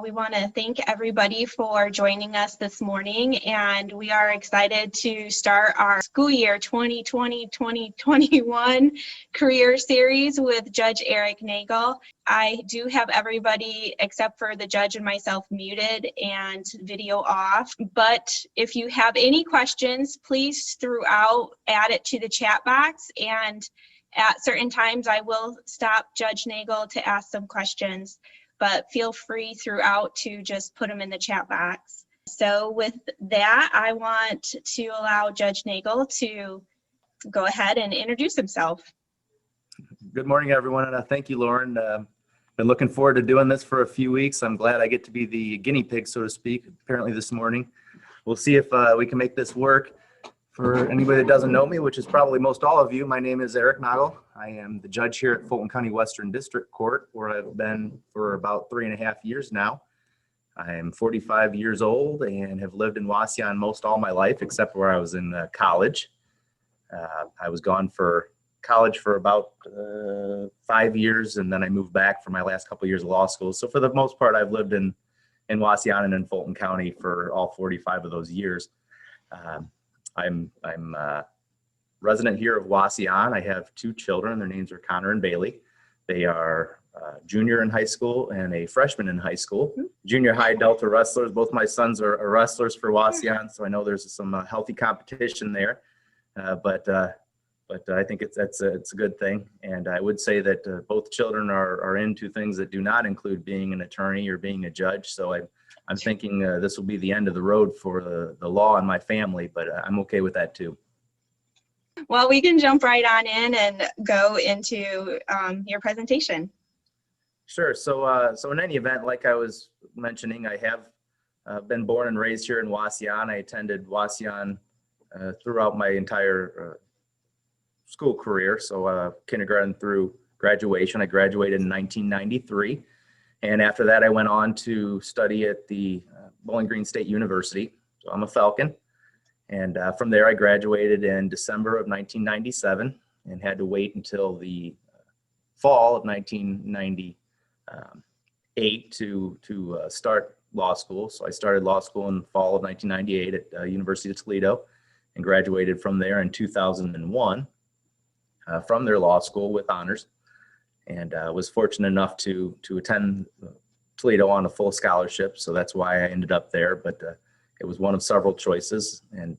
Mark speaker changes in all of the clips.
Speaker 1: We want to thank everybody for joining us this morning, and we are excited to start our school year 2020-2021 career series with Judge Eric Nagle. I do have everybody except for the judge and myself muted and video off, but if you have any questions, please throughout add it to the chat box, and at certain times I will stop Judge Nagle to ask some questions. But feel free throughout to just put them in the chat box. So with that, I want to allow Judge Nagle to go ahead and introduce himself.
Speaker 2: Good morning, everyone, and thank you, Lauren. Been looking forward to doing this for a few weeks. I'm glad I get to be the guinea pig, so to speak, apparently this morning. We'll see if we can make this work. For anybody that doesn't know me, which is probably most all of you, my name is Eric Nagle. I am the judge here at Fulton County Western District Court, where I've been for about 3.5 years now. I am 45 years old and have lived in Wauseon most all my life, except where I was in college. I was gone for college for about 5 years, and then I moved back for my last couple of years of law school. So for the most part, I've lived in Wauseon and in Fulton County for all 45 of those years. I'm resident here of Wauseon. I have 2 children. Their names are Connor and Bailey. They are junior in high school and a freshman in high school. Junior high Delta wrestlers. Both my sons are wrestlers for Wauseon, so I know there's some healthy competition there. But I think it's a good thing. And I would say that both children are into things that do not include being an attorney or being a judge. So I'm thinking this will be the end of the road for the law in my family, but I'm okay with that too.
Speaker 1: Well, we can jump right on in and go into your presentation.
Speaker 2: Sure. So in any event, like I was mentioning, I have been born and raised here in Wauseon. I attended Wauseon throughout my entire school career. So kindergarten through graduation. I graduated in 1993. And after that, I went on to study at the Bowling Green State University. So I'm a Falcon. And from there, I graduated in December of 1997 and had to wait until the fall of 1998 to start law school. So I started law school in the fall of 1998 at University of Toledo and graduated from there in 2001 from their law school with honors. And was fortunate enough to attend Toledo on a full scholarship. So that's why I ended up there. But it was one of several choices. And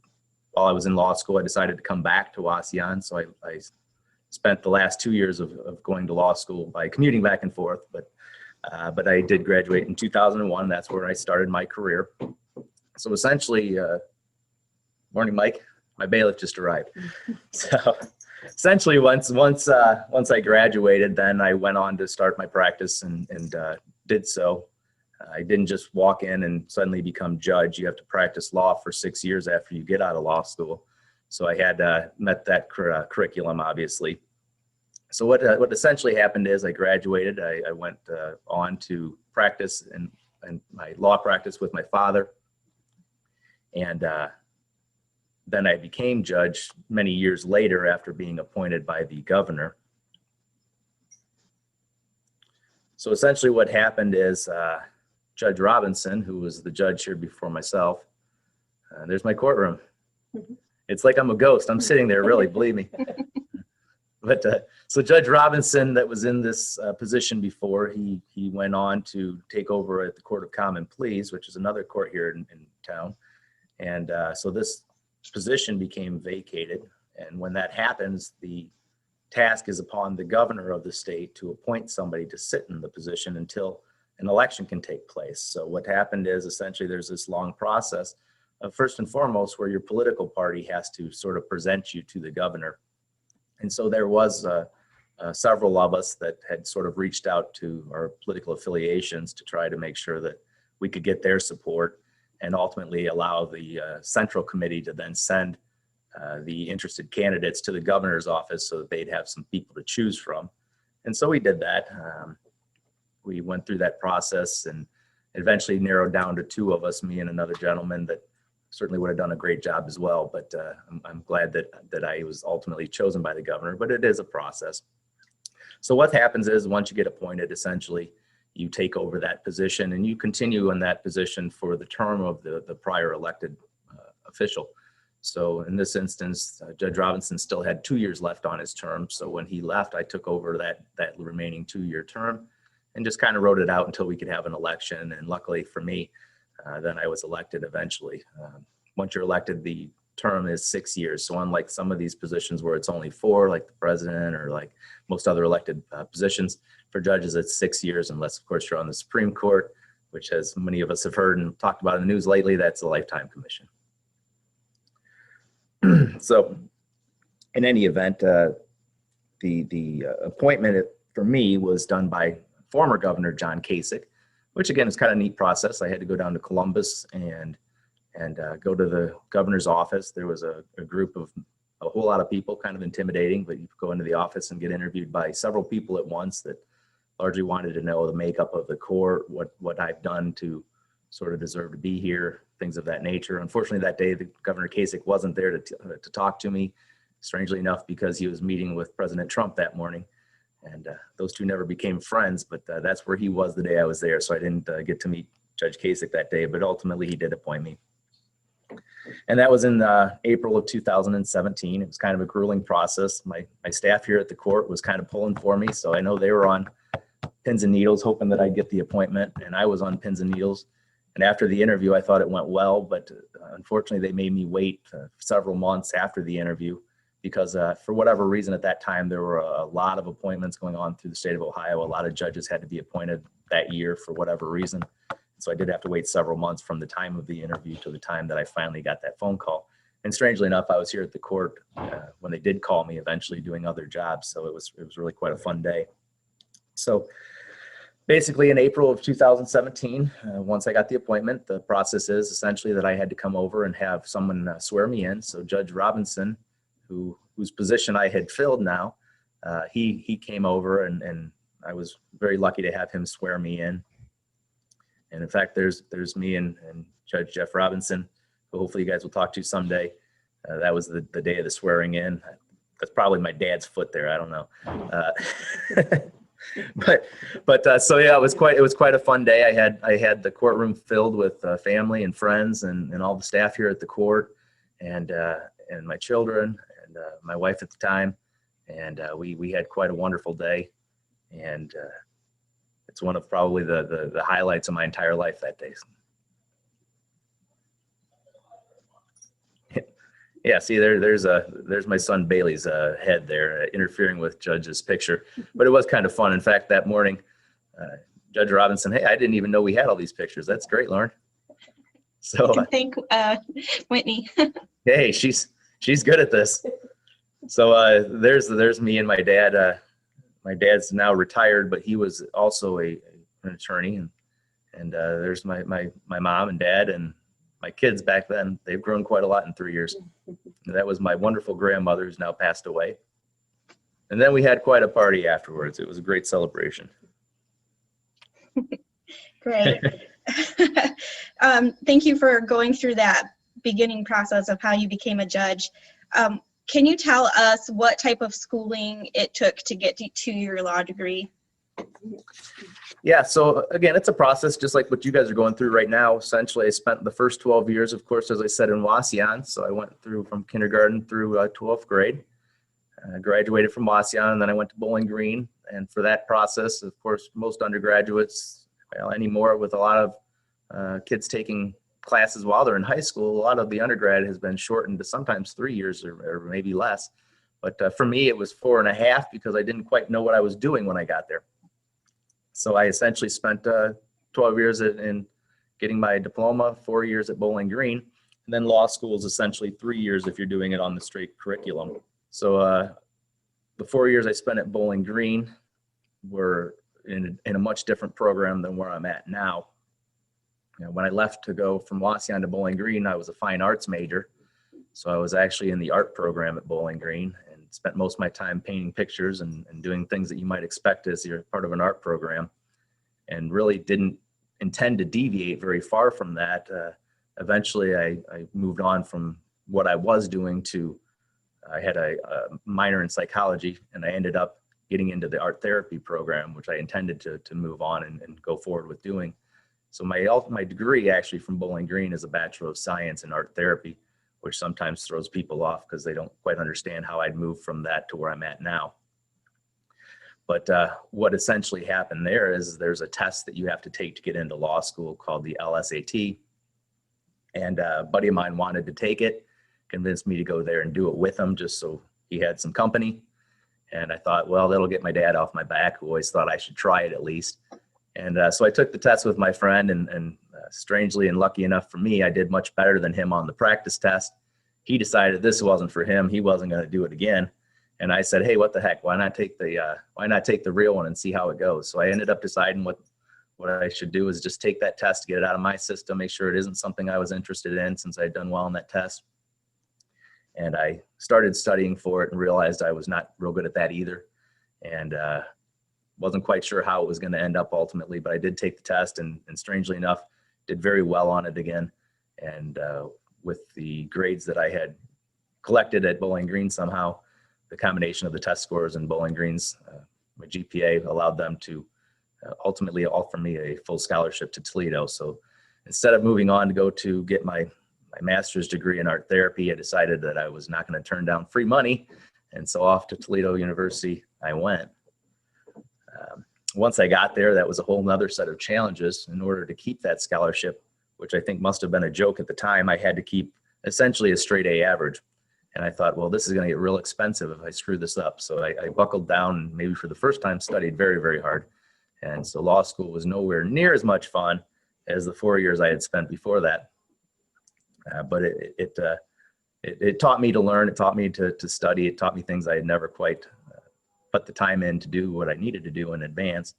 Speaker 2: while I was in law school, I decided to come back to Wauseon. So I spent the last 2 years of going to law school by commuting back and forth. But I did graduate in 2001. That's where I started my career. So essentially, morning, Mike. My bailiff just arrived. So essentially, once I graduated, then I went on to start my practice and did so. I didn't just walk in and suddenly become judge. You have to practice law for 6 years after you get out of law school. So I had met that curriculum, obviously. So what essentially happened is I graduated. I went on to practice and my law practice with my father. And then I became judge many years later after being appointed by the governor. So essentially what happened is Judge Robinson, who was the judge here before myself, there's my courtroom. It's like I'm a ghost. I'm sitting there, really, believe me. But so Judge Robinson, that was in this position before, he went on to take over at the Court of Common Pleas, which is another court here in town. And so this position became vacated. And when that happens, the task is upon the governor of the state to appoint somebody to sit in the position until an election can take place. So what happened is essentially there's this long process of, first and foremost, where your political party has to sort of present you to the governor. And so there was several of us that had sort of reached out to our political affiliations to try to make sure that we could get their support and ultimately allow the central committee to then send the interested candidates to the governor's office so that they'd have some people to choose from. And so we did that. We went through that process and eventually narrowed down to 2 of us, me and another gentleman that certainly would have done a great job as well. But I'm glad that I was ultimately chosen by the governor, but it is a process. So what happens is once you get appointed, essentially, you take over that position and you continue in that position for the term of the prior elected official. So in this instance, Judge Robinson still had 2 years left on his term. So when he left, I took over that remaining 2-year term and just kind of wrote it out until we could have an election. And luckily for me, then I was elected eventually. Once you're elected, the term is 6 years. So unlike some of these positions where it's only 4, like the president or like most other elected positions, for judges, it's 6 years, unless of course you're on the Supreme Court, which, as many of us have heard and talked about in the news lately, that's a lifetime commission. So in any event, the appointment for me was done by former Governor John Kasich, which again is kind of a neat process. I had to go down to Columbus and go to the governor's office. There was a group of a whole lot of people, kind of intimidating, but you go into the office and get interviewed by several people at once that largely wanted to know the makeup of the court, what I've done to sort of deserve to be here, things of that nature. Unfortunately, that day, the Governor Kasich wasn't there to talk to me, strangely enough, because he was meeting with President Trump that morning. And those two never became friends, but that's where he was the day I was there. So I didn't get to meet Judge Kasich that day, but ultimately he did appoint me. And that was in April of 2017. It was kind of a grueling process. My staff here at the court was kind of pulling for me. So I know they were on pins and needles, hoping that I'd get the appointment, and I was on pins and needles. And after the interview, I thought it went well, but unfortunately they made me wait several months after the interview because for whatever reason at that time, there were a lot of appointments going on through the state of Ohio. A lot of judges had to be appointed that year for whatever reason. So I did have to wait several months from the time of the interview to the time that I finally got that phone call. And strangely enough, I was here at the court when they did call me eventually doing other jobs. So it was really quite a fun day. So basically in April of 2017, once I got the appointment, the process is essentially that I had to come over and have someone swear me in. So Judge Robinson, whose position I had filled now, he came over and I was very lucky to have him swear me in. And in fact, there's me and Judge Jeff Robinson, who hopefully you guys will talk to someday. That was the day of the swearing in. That's probably my dad's foot there. I don't know. But so yeah, it was quite a fun day. I had the courtroom filled with family and friends and all the staff here at the court and my children and my wife at the time. And we had quite a wonderful day. And it's one of probably the highlights of my entire life that day. Yeah, see there's my son Bailey's head there interfering with Judge's picture, but it was kind of fun. In fact, that morning, Judge Robinson, hey, I didn't even know we had all these pictures. That's great, Lauren. So
Speaker 1: you can thank Whitney.
Speaker 2: Hey, she's good at this. So there's me and my dad. My dad's now retired, but he was also an attorney, and there's my mom and dad and my kids back then. They've grown quite a lot in 3 years. And that was my wonderful grandmother who's now passed away. And then we had quite a party afterwards. It was a great celebration.
Speaker 1: Great. Thank you for going through that beginning process of how you became a judge. Can you tell us what type of schooling it took to get to your law degree?
Speaker 2: Yeah, so again, it's a process just like what you guys are going through right now. Essentially, I spent the first 12 years, of course, as I said, in Wauseon. So I went through from kindergarten through 12th grade. I graduated from Wauseon, and then I went to Bowling Green. And for that process, of course, most undergraduates, well, anymore with a lot of kids taking classes while they're in high school, a lot of the undergrad has been shortened to sometimes 3 years or maybe less. But for me, it was 4.5 because I didn't quite know what I was doing when I got there. So I essentially spent 12 years in getting my diploma, 4 years at Bowling Green, and then law school is essentially 3 years if you're doing it on the straight curriculum. So the 4 years I spent at Bowling Green were in a much different program than where I'm at now. You know, when I left to go from Wauseon to Bowling Green, I was a fine arts major. So I was actually in the art program at Bowling Green and spent most of my time painting pictures and doing things that you might expect as you're part of an art program, and really didn't intend to deviate very far from that. Eventually, I moved on from what I was doing to, I had a minor in psychology, and I ended up getting into the art therapy program, which I intended to move on and go forward with doing. So my degree actually from Bowling Green is a Bachelor of Science in Art Therapy, which sometimes throws people off because they don't quite understand how I'd moved from that to where I'm at now. But what essentially happened there is there's a test that you have to take to get into law school called the LSAT. And a buddy of mine wanted to take it, convinced me to go there and do it with him just so he had some company. And I thought, well, that'll get my dad off my back, who always thought I should try it at least. And so I took the test with my friend, and strangely and lucky enough for me, I did much better than him on the practice test. He decided this wasn't for him. He wasn't going to do it again. And I said, hey, what the heck? Why not take the real one and see how it goes? So I ended up deciding what I should do is just take that test, get it out of my system, make sure it isn't something I was interested in since I'd done well on that test. And I started studying for it and realized I was not real good at that either. And wasn't quite sure how it was going to end up ultimately, but I did take the test and strangely enough, did very well on it again. And with the grades that I had collected at Bowling Green somehow, the combination of the test scores and Bowling Green's, my GPA allowed them to ultimately offer me a full scholarship to Toledo. So instead of moving on to go to get my master's degree in art therapy, I decided that I was not going to turn down free money. And so off to Toledo University I went. Once I got there, that was a whole nother set of challenges. In order to keep that scholarship, which I think must have been a joke at the time, I had to keep essentially a straight A average. And I thought, well, this is going to get real expensive if I screw this up. So I buckled down and maybe for the first time studied very, very hard. And so law school was nowhere near as much fun as the 4 years I had spent before that. But it taught me to learn. It taught me to study. It taught me things I had never quite put the time in to do what I needed to do in advance.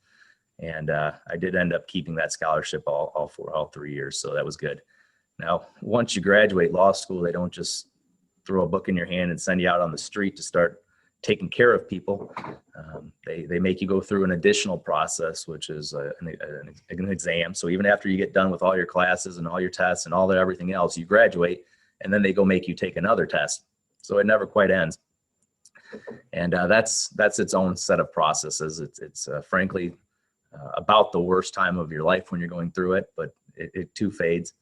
Speaker 2: And I did end up keeping that scholarship all 3 years. So that was good. Now, once you graduate law school, they don't just throw a book in your hand and send you out on the street to start taking care of people. They make you go through an additional process, which is an exam. So even after you get done with all your classes and all your tests and everything else, you graduate, and then they go make you take another test. So it never quite ends. And that's its own set of processes. It's frankly about the worst time of your life when you're going through it, but it too fades.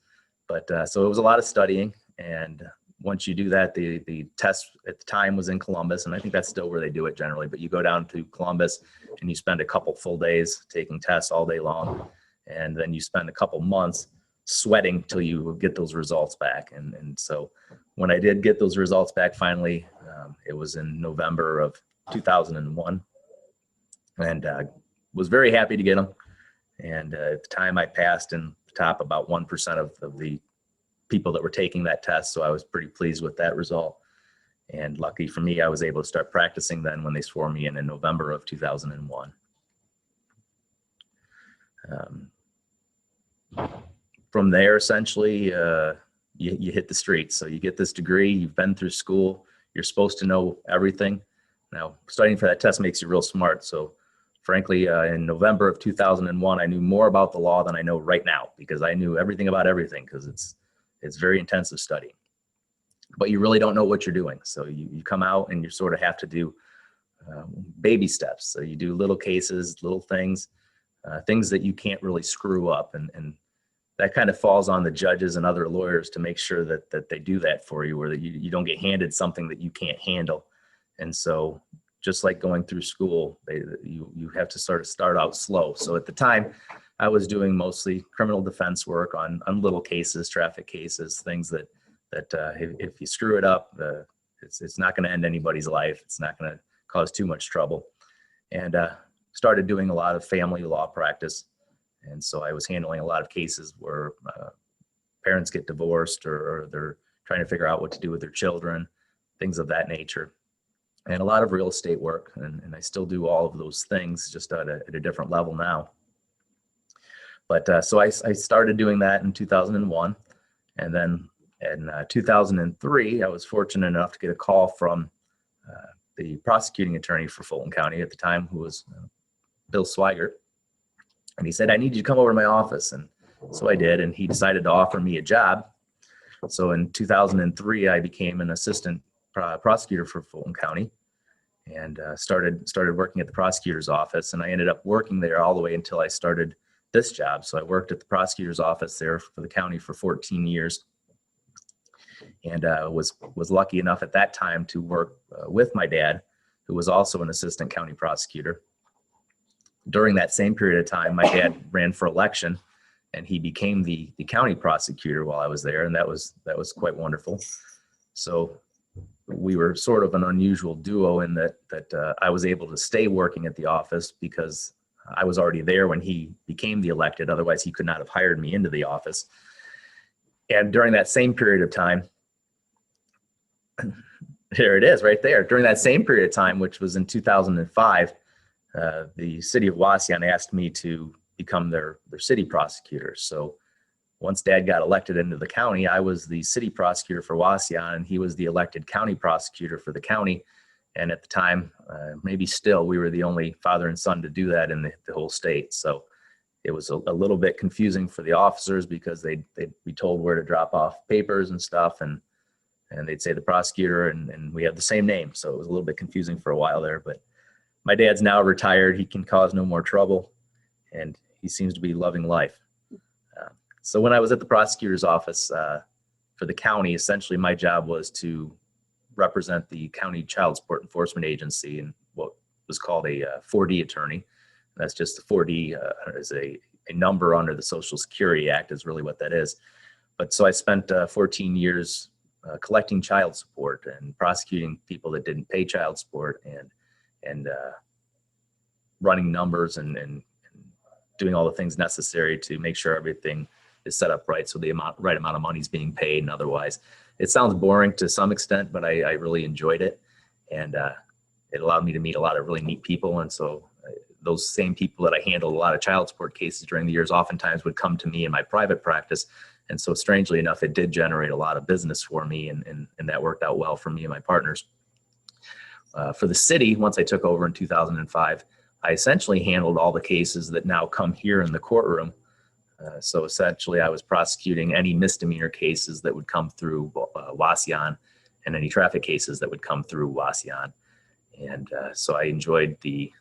Speaker 2: But so it was a lot of studying, and once you do that, the test at the time was in Columbus, and I think that's still where they do it generally, but you go down to Columbus and you spend a couple full days taking tests all day long, and then you spend a couple months sweating till you get those results back. And so when I did get those results back finally, it was in November of 2001, and was very happy to get them. And at the time I passed in the top about 1% of the people that were taking that test. So I was pretty pleased with that result. And lucky for me, I was able to start practicing then when they swore me in November of 2001. From there, essentially, you hit the streets. So you get this degree, you've been through school, you're supposed to know everything. Now, studying for that test makes you real smart. So frankly, in November of 2001, I knew more about the law than I know right now, because I knew everything about everything, because it's very intensive study. But you really don't know what you're doing. So you come out and you sort of have to do baby steps. So you do little cases, little things, things that you can't really screw up. And that kind of falls on the judges and other lawyers to make sure that they do that for you, or that you don't get handed something that you can't handle. And so just like going through school, you have to sort of start out slow. So at the time, I was doing mostly criminal defense work on little cases, traffic cases, things that if you screw it up, it's not going to end anybody's life. It's not going to cause too much trouble. And started doing a lot of family law practice. And so I was handling a lot of cases where parents get divorced, or they're trying to figure out what to do with their children, things of that nature. And a lot of real estate work. And I still do all of those things, just at a different level now. But so I started doing that in 2001. And then in 2003, I was fortunate enough to get a call from the prosecuting attorney for Fulton County at the time, who was Bill Swigert. And he said, I need you to come over to my office. And so I did, and he decided to offer me a job. So in 2003, I became an assistant prosecutor for Fulton County. and started working at the prosecutor's office. And I ended up working there all the way until I started this job. So I worked at the prosecutor's office there for the county for 14 years, and was lucky enough at that time to work with my dad, who was also an assistant county prosecutor. During that same period of time, my dad ran for election, and he became the county prosecutor while I was there, and that was quite wonderful. So we were sort of an unusual duo in that I was able to stay working at the office because I was already there when he became the elected. Otherwise, he could not have hired me into the office. And during that same period of time, there it is right there. During that same period of time, which was in 2005, the city of Wauseon asked me to become their city prosecutor. So once Dad got elected into the county, I was the city prosecutor for Wauseon, and he was the elected county prosecutor for the county. And at the time, maybe still, we were the only father and son to do that in the whole state. So it was a little bit confusing for the officers because they'd be told where to drop off papers and stuff, and they'd say the prosecutor, and we have the same name. So it was a little bit confusing for a while there. But my dad's now retired. He can cause no more trouble, and he seems to be loving life. So when I was at the prosecutor's office for the county, essentially my job was to represent the county child support enforcement agency and what was called a 4D attorney. That's just the 4D is a number under the Social Security Act is really what that is. But so I spent 14 years collecting child support and prosecuting people that didn't pay child support, and running numbers and doing all the things necessary to make sure everything is set up right, so the right amount of money is being paid and otherwise. It sounds boring to some extent, but I really enjoyed it, and it allowed me to meet a lot of really neat people. And so those same people that I handled a lot of child support cases during the years oftentimes would come to me in my private practice. And so strangely enough, it did generate a lot of business for me, and that worked out well for me and my partners. For the city, once I took over in 2005, I essentially handled all the cases that now come here in the courtroom. So essentially, I was prosecuting any misdemeanor cases that would come through Wauseon, and any traffic cases that would come through Wauseon. And so I enjoyed the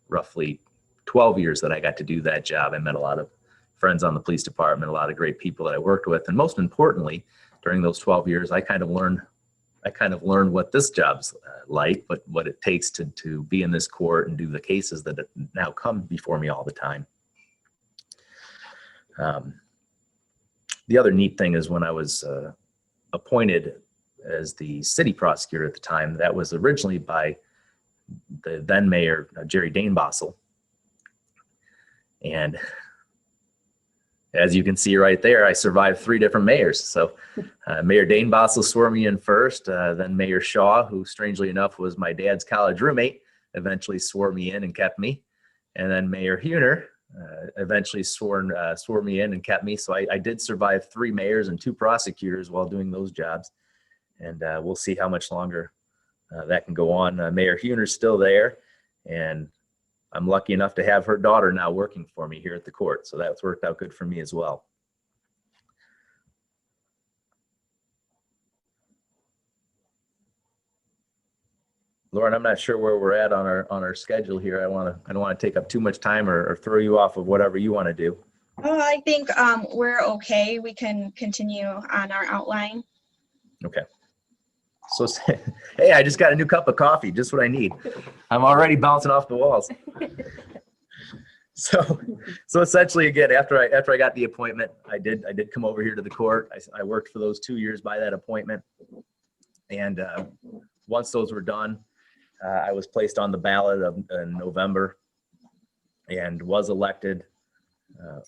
Speaker 2: roughly 12 years that I got to do that job. I met a lot of friends on the police department, a lot of great people that I worked with. And most importantly, during those 12 years, I kind of learned what this job's like, but what it takes to be in this court and do the cases that now come before me all the time. The other neat thing is when I was appointed as the city prosecutor at the time, that was originally by the then mayor, Jerry Danebossel. And as you can see right there, I survived 3 different mayors. So Mayor Danebossel swore me in first, then Mayor Shaw, who strangely enough was my dad's college roommate, eventually swore me in and kept me. And then Mayor Huner eventually swore me in and kept me. So I did survive 3 mayors and 2 prosecutors while doing those jobs. And we'll see how much longer that can go on. Mayor Huner's still there, and I'm lucky enough to have her daughter now working for me here at the court. So that's worked out good for me as well. Lauren, I'm not sure where we're at on our schedule here. I don't want to take up too much time or throw you off of whatever you want to do.
Speaker 1: Oh, I think we're okay. We can continue on our outline.
Speaker 2: Okay. So, hey, I just got a new cup of coffee, just what I need. I'm already bouncing off the walls. So essentially, again, after I got the appointment, I did come over here to the court. I worked for those 2 years by that appointment, and once those were done, I was placed on the ballot in November and was elected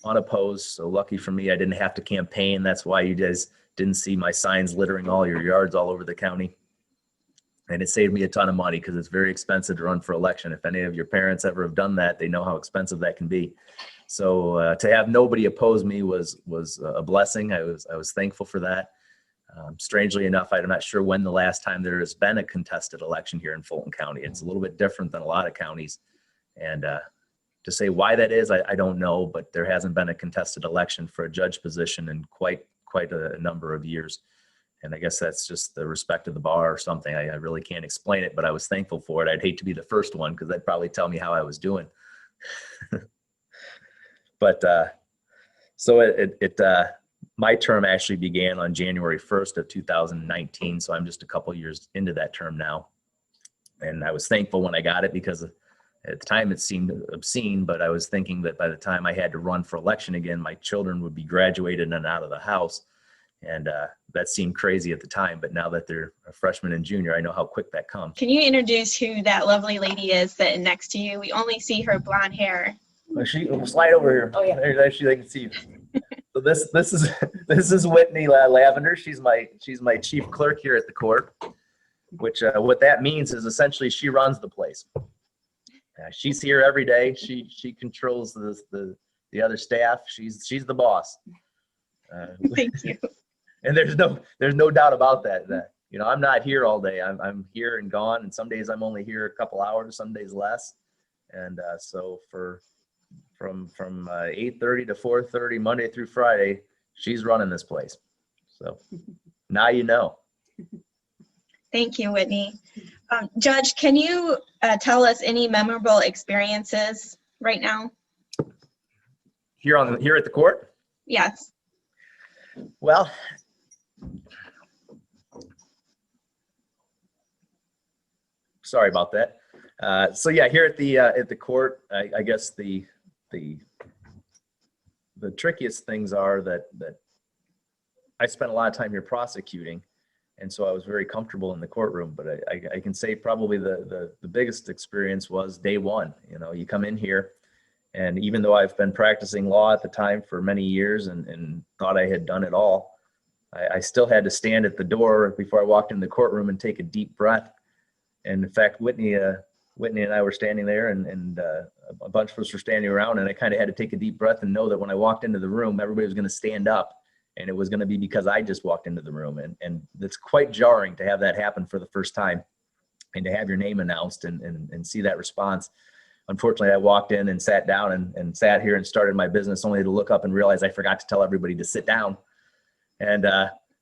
Speaker 2: unopposed. So lucky for me, I didn't have to campaign. That's why you guys didn't see my signs littering all your yards all over the county. And it saved me a ton of money because it's very expensive to run for election. If any of your parents ever have done that, they know how expensive that can be. So to have nobody oppose me was a blessing. I was thankful for that. Strangely enough, I'm not sure when the last time there has been a contested election here in Fulton County. It's a little bit different than a lot of counties. And to say why that is, I don't know, but there hasn't been a contested election for a judge position in quite a number of years. And I guess that's just the respect of the bar or something. I really can't explain it, but I was thankful for it. I'd hate to be the first one because they'd probably tell me how I was doing. But so my term actually began on January 1st of 2019. So I'm just a couple years into that term now. And I was thankful when I got it because at the time it seemed obscene, but I was thinking that by the time I had to run for election again, my children would be graduated and out of the house. And that seemed crazy at the time, but now that they're a freshman and junior, I know how quick that comes.
Speaker 1: Can you introduce who that lovely lady is sitting next to you? We only see her blonde hair.
Speaker 2: We'll slide over here. Oh yeah, there they can see you. So this is Whitney Lavender. She's my chief clerk here at the court. Which what that means is essentially she runs the place. She's here every day. She controls the other staff. She's the boss.
Speaker 1: Thank you.
Speaker 2: And there's no doubt about that. I'm not here all day. I'm here and gone, and some days I'm only here a couple hours, some days less. And so from 8:30 to 4:30 Monday through Friday, she's running this place. So now you know.
Speaker 1: Thank you, Whitney. Judge, can you tell us any memorable experiences right now?
Speaker 2: Here at the court?
Speaker 1: Yes.
Speaker 2: Well, sorry about that. So yeah, here at the court, I guess the trickiest things are that I spent a lot of time here prosecuting, and so I was very comfortable in the courtroom. But I can say probably the biggest experience was day one. You come in here, and even though I've been practicing law at the time for many years and thought I had done it all, I still had to stand at the door before I walked in the courtroom and take a deep breath. And in fact, Whitney and I were standing there, and a bunch of us were standing around, and I kind of had to take a deep breath and know that when I walked into the room, everybody was going to stand up, and it was going to be because I just walked into the room. And it's quite jarring to have that happen for the first time and to have your name announced and see that response. Unfortunately, I walked in and sat down and sat here and started my business only to look up and realize I forgot to tell everybody to sit down. And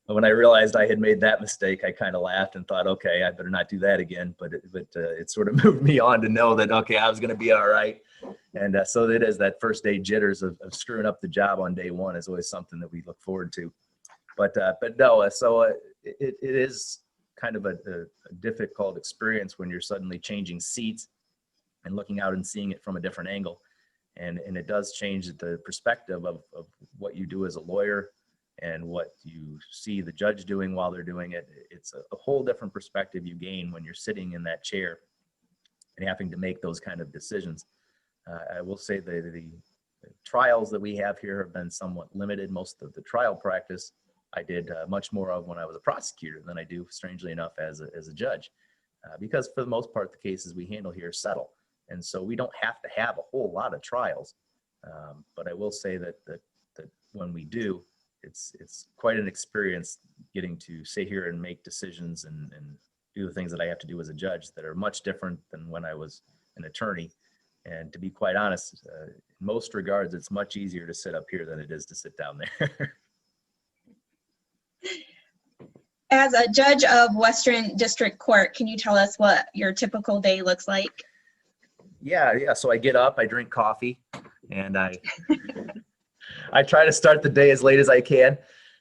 Speaker 2: when I realized I had made that mistake, I kind of laughed and thought, okay, I better not do that again. But it sort of moved me on to know that, okay, I was going to be all right. And so it is that first day jitters of screwing up the job on day one is always something that we look forward to. But no, so it is kind of a difficult experience when you're suddenly changing seats and looking out and seeing it from a different angle. And it does change the perspective of what you do as a lawyer and what you see the judge doing while they're doing it. It's a whole different perspective you gain when you're sitting in that chair and having to make those kind of decisions. I will say the trials that we have here have been somewhat limited. Most of the trial practice I did much more of when I was a prosecutor than I do, strangely enough, as a judge, because for the most part, the cases we handle here settle. And so we don't have to have a whole lot of trials. But I will say that when we do, it's quite an experience getting to sit here and make decisions and do the things that I have to do as a judge that are much different than when I was an attorney. And to be quite honest, in most regards, it's much easier to sit up here than it is to sit down there.
Speaker 1: As a judge of Western District Court, can you tell us what your typical day looks like?
Speaker 2: Yeah. So I get up, I drink coffee, and I try to start the day as late as I can.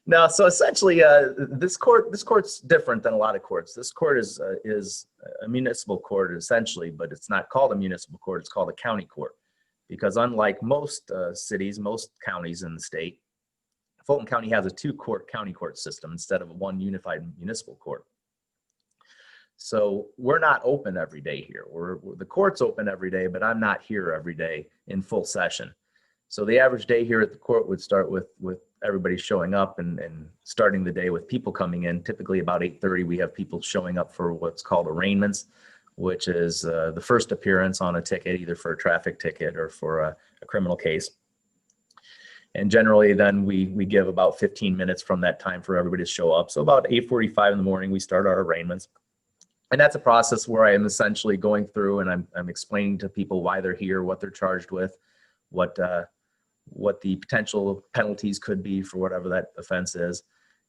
Speaker 2: Now, so essentially, this court's different than a lot of courts. This court is a municipal court essentially, but it's not called a municipal court. It's called a county court, because unlike most cities, most counties in the state, Fulton County has a two-court county court system instead of a one unified municipal court. So we're not open every day here. The court's open every day, but I'm not here every day in full session. So the average day here at the court would start with everybody showing up and starting the day with people coming in. Typically about 8:30, we have people showing up for what's called arraignments, which is the first appearance on a ticket, either for a traffic ticket or for a criminal case. And generally then we give about 15 minutes from that time for everybody to show up. So about 8:45 in the morning, we start our arraignments. And that's a process where I am essentially going through and I'm explaining to people why they're here, what they're charged with, what the potential penalties could be for whatever that offense is.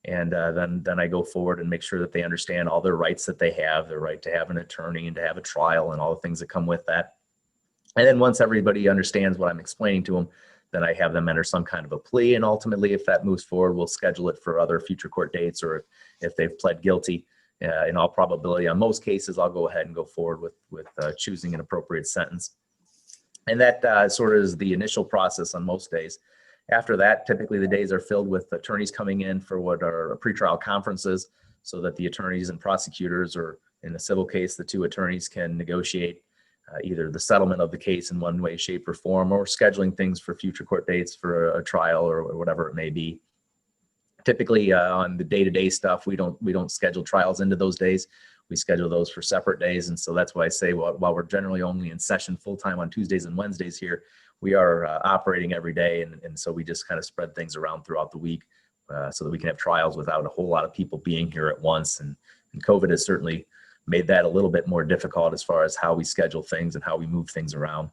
Speaker 2: And then I go forward and make sure that they understand all their rights that they have, their right to have an attorney and to have a trial and all the things that come with that. And then once everybody understands what I'm explaining to them, then I have them enter some kind of a plea. And ultimately, if that moves forward, we'll schedule it for other future court dates, or if they've pled guilty. In all probability, on most cases, I'll go ahead and go forward with choosing an appropriate sentence. And that sort of is the initial process on most days. After that, typically the days are filled with attorneys coming in for what are pretrial conferences, so that the attorneys and prosecutors, or in a civil case, the two attorneys can negotiate either the settlement of the case in one way, shape, or form, or scheduling things for future court dates for a trial or whatever it may be. Typically on the day-to-day stuff, we don't schedule trials into those days. We schedule those for separate days. And so that's why I say, while we're generally only in session full-time on Tuesdays and Wednesdays here, we are operating every day. And so we just kind of spread things around throughout the week so that we can have trials without a whole lot of people being here at once. And COVID has certainly made that a little bit more difficult as far as how we schedule things and how we move things around.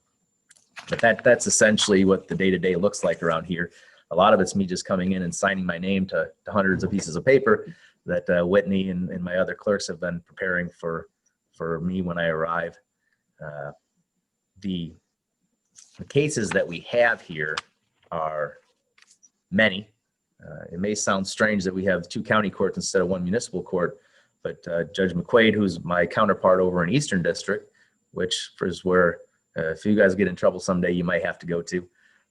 Speaker 2: But that's essentially what the day-to-day looks like around here. A lot of it's me just coming in and signing my name to hundreds of pieces of paper that Whitney and my other clerks have been preparing for me when I arrive. The cases that we have here are many. It may sound strange that we have 2 county courts instead of 1 municipal court, but Judge McQuaid, who's my counterpart over in Eastern District, which is where if you guys get in trouble someday, you might have to go to.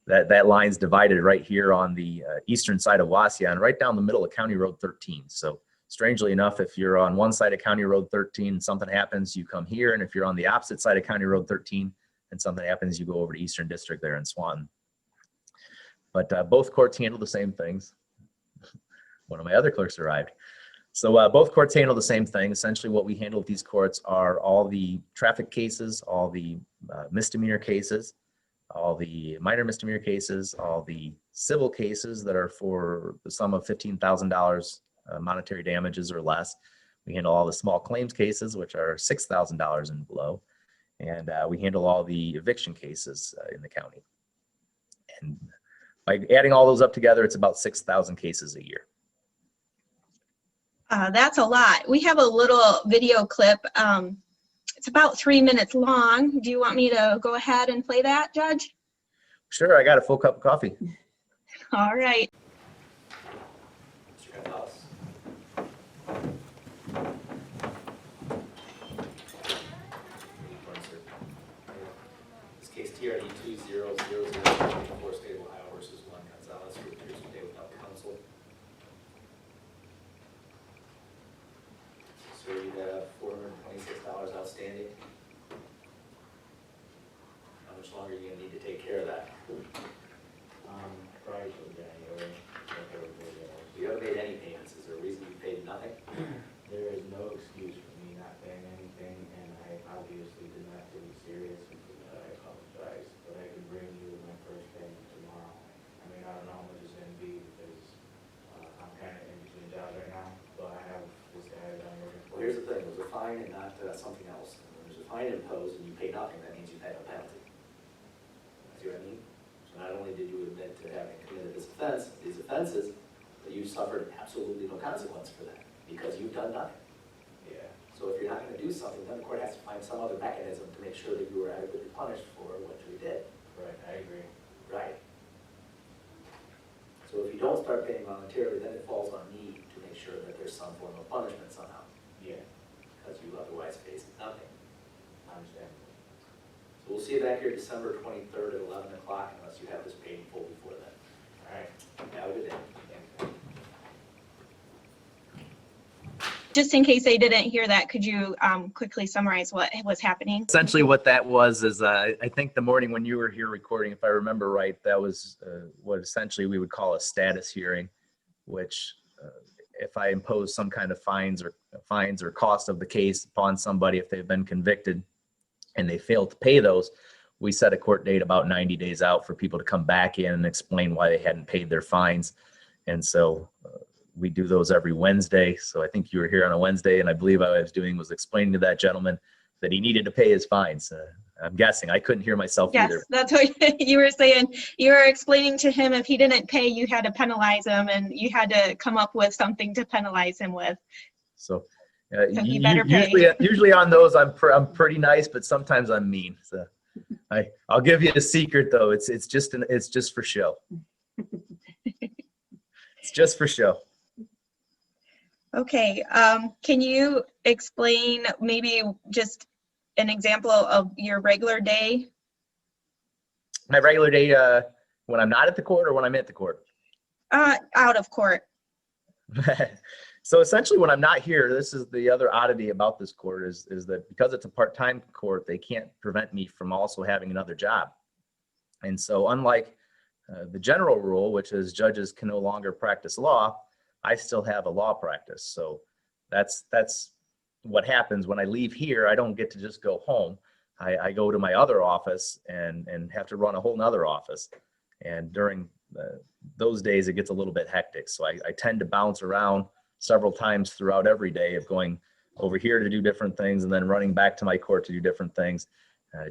Speaker 2: That line's divided right here on the eastern side of Wasia and right down the middle of County Road 13. So strangely enough, if you're on one side of County Road 13 and something happens, you come here. And if you're on the opposite side of County Road 13 and something happens, you go over to Eastern District there in Swanton. But both courts handle the same things. One of my other clerks arrived. So both courts handle the same thing. Essentially what we handle at these courts are all the traffic cases, all the misdemeanor cases, all the minor misdemeanor cases, all the civil cases that are for the sum of $15,000 monetary damages or less. We handle all the small claims cases, which are $6,000 and below. And we handle all the eviction cases in the county. And by adding all those up together, it's about 6,000 cases a year.
Speaker 1: That's a lot. We have a little video clip. It's about 3 minutes long. Do you want me to go ahead and play that, Judge?
Speaker 2: Sure, I got a full cup of coffee.
Speaker 1: All right.
Speaker 2: This case TRD 200004 State of Ohio versus Juan Gonzalez, who appears today without counsel. So you have $426 outstanding. How much longer are you gonna need to take care of that?
Speaker 3: Probably till January.
Speaker 2: You haven't made any payments. Is there a reason you paid nothing?
Speaker 3: There is no excuse for me not paying anything, and I obviously did not take it serious, and for that I apologize. But I can bring you my first payment tomorrow. I mean, I don't know how much it's gonna be because I'm kind of in between jobs right now, but I have this guy that I'm working for.
Speaker 2: Well, here's the thing. There's a fine and not something else. And when there's a fine imposed and you pay nothing, that means you've had a penalty. See what I mean? So not only did you admit to having committed this offense, these offenses, but you suffered absolutely no consequence for that because you've done nothing.
Speaker 3: Yeah.
Speaker 2: So if you're not going to do something, then the court has to find some other mechanism to make sure that you were adequately punished for what you did.
Speaker 3: Right, I agree.
Speaker 2: Right. So if you don't start paying voluntarily, then it falls on me to make sure that there's some form of punishment somehow,
Speaker 3: Yeah,
Speaker 2: because you otherwise face nothing.
Speaker 3: I understand.
Speaker 2: So we'll see you back here December 23rd at 11 o'clock unless you have this paid in full before then.
Speaker 3: All right.
Speaker 2: Have a good day.
Speaker 3: Thanks.
Speaker 1: Just in case they didn't hear that, could you quickly summarize what was happening? Essentially what that was is I think the morning when you were here recording, if I remember right, that was what essentially we would call a status hearing, which if I impose some kind of fines or cost of the case upon somebody, if they've been convicted and they fail to pay those, we set a court date about 90 days out for people to come back in and explain why they hadn't paid their fines. And so we do those every Wednesday. So I think you were here on a Wednesday, and I believe what I was doing was explaining to that gentleman
Speaker 2: that he needed to pay his fines. I'm guessing. I couldn't hear myself
Speaker 1: Yes,
Speaker 2: either.
Speaker 1: that's what you were saying. You were explaining to him if he didn't pay, you had to penalize him, and you had to come up with something to penalize him with.
Speaker 2: So,
Speaker 1: So he better pay.
Speaker 2: usually on those, I'm pretty nice, but sometimes I'm mean. So I'll give you a secret though. It's just for show. It's just for show.
Speaker 1: Okay, can you explain maybe just an example of your regular day?
Speaker 2: My regular day, when I'm not at the court or when I'm at the court?
Speaker 1: Out of court.
Speaker 2: So essentially when I'm not here, this is the other oddity about this court is that because it's a part-time court, they can't prevent me from also having another job. And so unlike the general rule, which is judges can no longer practice law, I still have a law practice. So that's what happens when I leave here. I don't get to just go home. I go to my other office and have to run a whole nother office. And during those days, it gets a little bit hectic. So I tend to bounce around several times throughout every day of going over here to do different things and then running back to my court to do different things,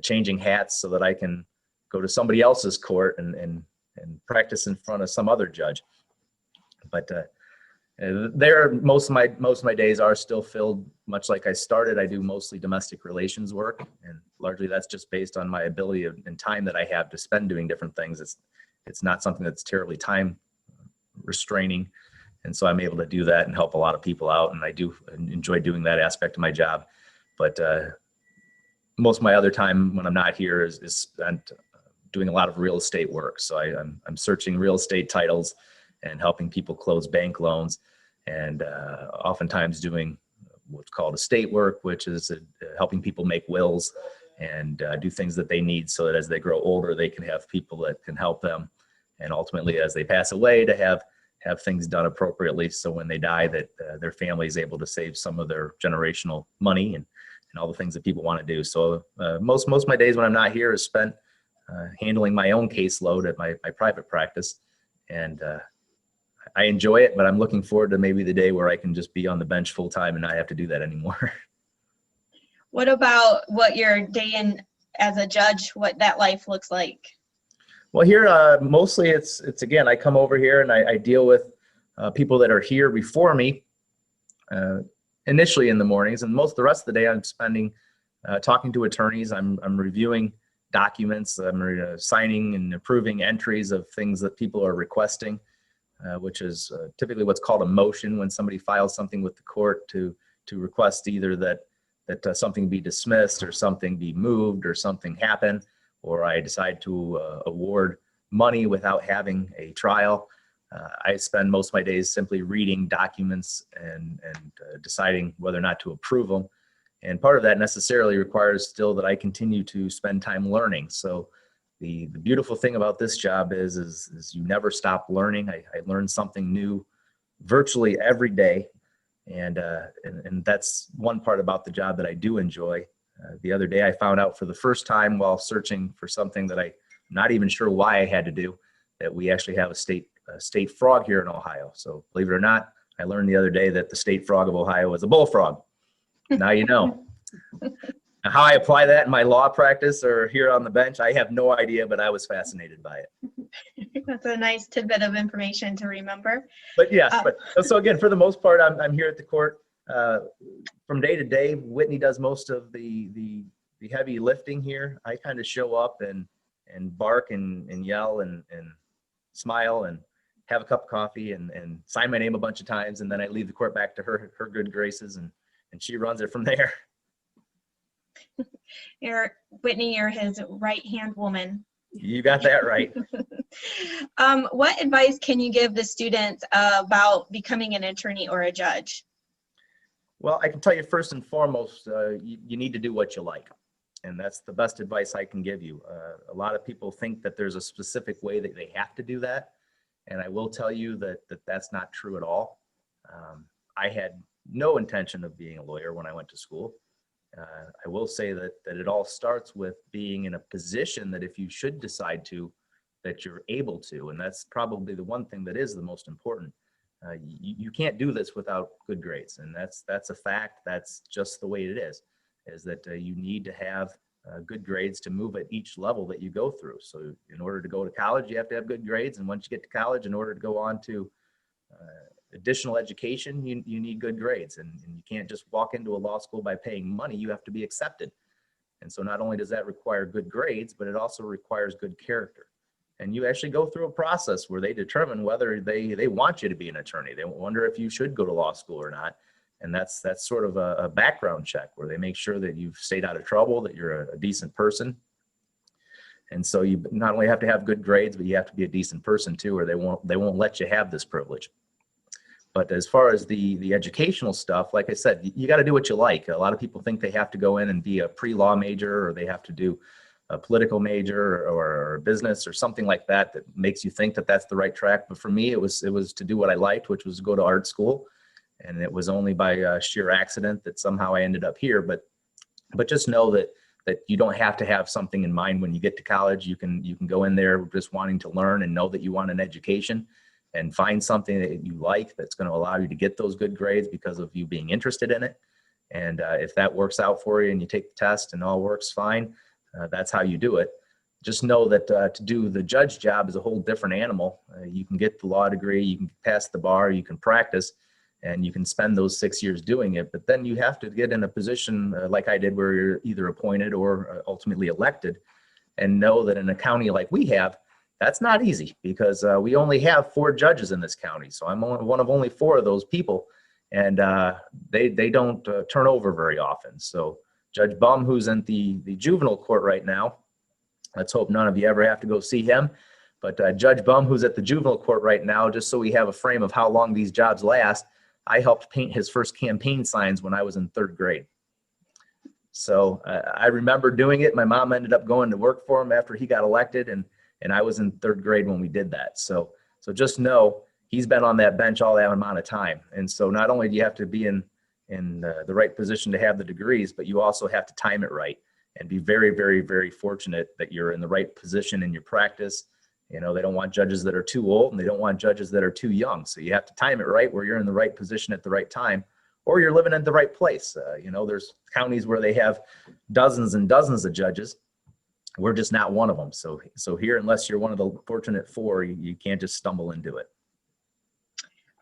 Speaker 2: changing hats so that I can go to somebody else's court and practice in front of some other judge. But most of my days are still filled much like I started. I do mostly domestic relations work, and largely that's just based on my ability and time that I have to spend doing different things. It's not something that's terribly time restraining, and so I'm able to do that and help a lot of people out, and I do enjoy doing that aspect of my job. But most of my other time when I'm not here is spent doing a lot of real estate work. So I'm searching real estate titles and helping people close bank loans, and oftentimes doing what's called estate work, which is helping people make wills and do things that they need so that as they grow older, they can have people that can help them. And ultimately, as they pass away, to have things done appropriately. So when they die, that their family is able to save some of their generational money and all the things that people want to do. So most of my days when I'm not here is spent handling my own caseload at my private practice. And I enjoy it, but I'm looking forward to maybe the day where I can just be on the bench full time and not have to do that anymore.
Speaker 1: What about what your day in as a judge, what that life looks like?
Speaker 2: Well, here, mostly it's again, I come over here and I deal with people that are here before me initially in the mornings, and most of the rest of the day I'm spending talking to attorneys. I'm reviewing documents. I'm signing and approving entries of things that people are requesting, which is typically what's called a motion when somebody files something with the court to request either that something be dismissed or something be moved or something happen, or I decide to award money without having a trial. I spend most of my days simply reading documents and deciding whether or not to approve them. And part of that necessarily requires still that I continue to spend time learning. So the beautiful thing about this job is you never stop learning. I learn something new virtually every day. And that's one part about the job that I do enjoy. The other day I found out for the first time while searching for something that I'm not even sure why I had to do, that we actually have a state frog here in Ohio. So believe it or not, I learned the other day that the state frog of Ohio is a bullfrog. Now you know. Now, how I apply that in my law practice or here on the bench, I have no idea, but I was fascinated by it.
Speaker 1: That's a nice tidbit of information to remember.
Speaker 2: But yes, so again, for the most part, I'm here at the court from day to day. Whitney does most of the heavy lifting here. I kind of show up and bark and yell and smile and have a cup of coffee and sign my name a bunch of times, and then I leave the court back to her good graces, and she runs it from there.
Speaker 1: Whitney, you're his right-hand woman.
Speaker 2: You got that right.
Speaker 1: What advice can you give the students about becoming an attorney or a judge?
Speaker 2: Well, I can tell you first and foremost, you need to do what you like. And that's the best advice I can give you. A lot of people think that there's a specific way that they have to do that. And I will tell you that that's not true at all. I had no intention of being a lawyer when I went to school. I will say that it all starts with being in a position that if you should decide to, that you're able to. And that's probably the one thing that is the most important. You can't do this without good grades. And that's a fact. That's just the way it is. is that you need to have good grades to move at each level that you go through. So in order to go to college, you have to have good grades. And once you get to college, in order to go on to additional education, you need good grades. And you can't just walk into a law school by paying money. You have to be accepted. And so not only does that require good grades, but it also requires good character. And you actually go through a process where they determine whether they want you to be an attorney. They wonder if you should go to law school or not. And that's sort of a background check where they make sure that you've stayed out of trouble, that you're a decent person. And so you not only have to have good grades, but you have to be a decent person too, or they won't let you have this privilege. But as far as the educational stuff, like I said, you got to do what you like. A lot of people think they have to go in and be a pre-law major, or they have to do a political major or a business or something like that that makes you think that that's the right track. But for me, it was to do what I liked, which was to go to art school. And it was only by sheer accident that somehow I ended up here. But just know that you don't have to have something in mind when you get to college. You can go in there just wanting to learn and know that you want an education, and find something that you like that's going to allow you to get those good grades because of you being interested in it. And if that works out for you and you take the test and all works fine, that's how you do it. Just know that to do the judge job is a whole different animal. You can get the law degree, you can pass the bar, you can practice, and you can spend those 6 years doing it. But then you have to get in a position like I did, where you're either appointed or ultimately elected, and know that in a county like we have, that's not easy, because we only have 4 judges in this county. So I'm one of only 4 of those people, and they don't turn over very often. So Judge Bum, who's in the juvenile court right now, let's hope none of you ever have to go see him. But Judge Bum, who's at the juvenile court right now, just so we have a frame of how long these jobs last, I helped paint his first campaign signs when I was in 3rd grade. So I remember doing it. My mom ended up going to work for him after he got elected, and I was in 3rd grade when we did that. So just know he's been on that bench all that amount of time. And so not only do you have to be in the right position to have the degrees, but you also have to time it right and be very, very, very fortunate that you're in the right position in your practice. You know, they don't want judges that are too old, and they don't want judges that are too young. So you have to time it right, where you're in the right position at the right time, or you're living in the right place. You know, there's counties where they have dozens and dozens of judges. We're just not one of them. So here, unless you're one of the fortunate 4, you can't just stumble into it.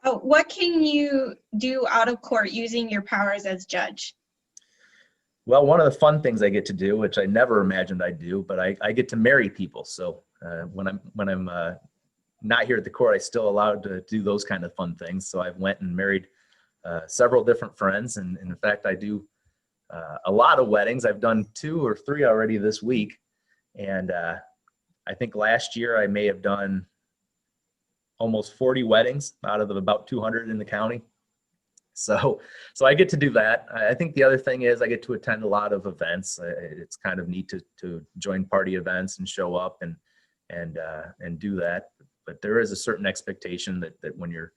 Speaker 1: Oh, what can you do out of court using your powers as judge?
Speaker 2: Well, one of the fun things I get to do, which I never imagined I'd do, but I get to marry people. So when I'm not here at the court, I still allowed to do those kind of fun things. So I went and married several different friends, and in fact, I do a lot of weddings. I've done 2 or 3 already this week, and I think last year I may have done almost 40 weddings out of about 200 in the county. So I get to do that. I think the other thing is I get to attend a lot of events. It's kind of neat to join party events and show up and do that. But there is a certain expectation that when you're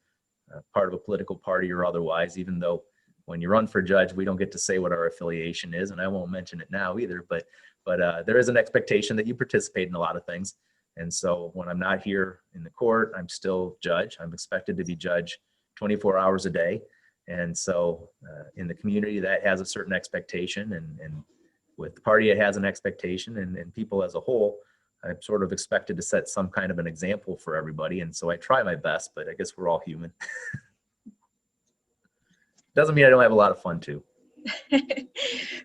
Speaker 2: part of a political party or otherwise, even though when you run for judge, we don't get to say what our affiliation is, and I won't mention it now either, but there is an expectation that you participate in a lot of things. And so when I'm not here in the court, I'm still judge. I'm expected to be judge 24 hours a day. And so in the community, that has a certain expectation, and with the party, it has an expectation, and people as a whole, I'm sort of expected to set some kind of an example for everybody. And so I try my best, but I guess we're all human. Doesn't mean I don't have a lot of fun too.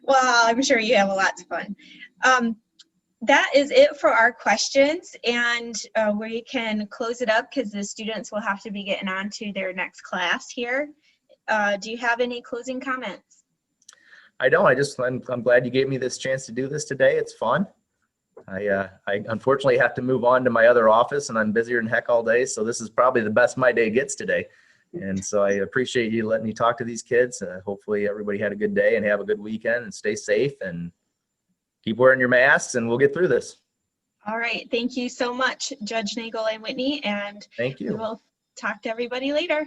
Speaker 1: Well, I'm sure you have a lot of fun. That is it for our questions, and we can close it up because the students will have to be getting on to their next class here. Do you have any closing comments?
Speaker 2: I don't. I'm glad you gave me this chance to do this today. It's fun. I unfortunately have to move on to my other office, and I'm busier than heck all day. So this is probably the best my day gets today. And so I appreciate you letting me talk to these kids. Hopefully everybody had a good day and have a good weekend, and stay safe and keep wearing your masks, and we'll get through this.
Speaker 1: All right. Thank you so much, Judge Nagel and Whitney. And
Speaker 2: Thank you.
Speaker 1: we will talk to everybody later.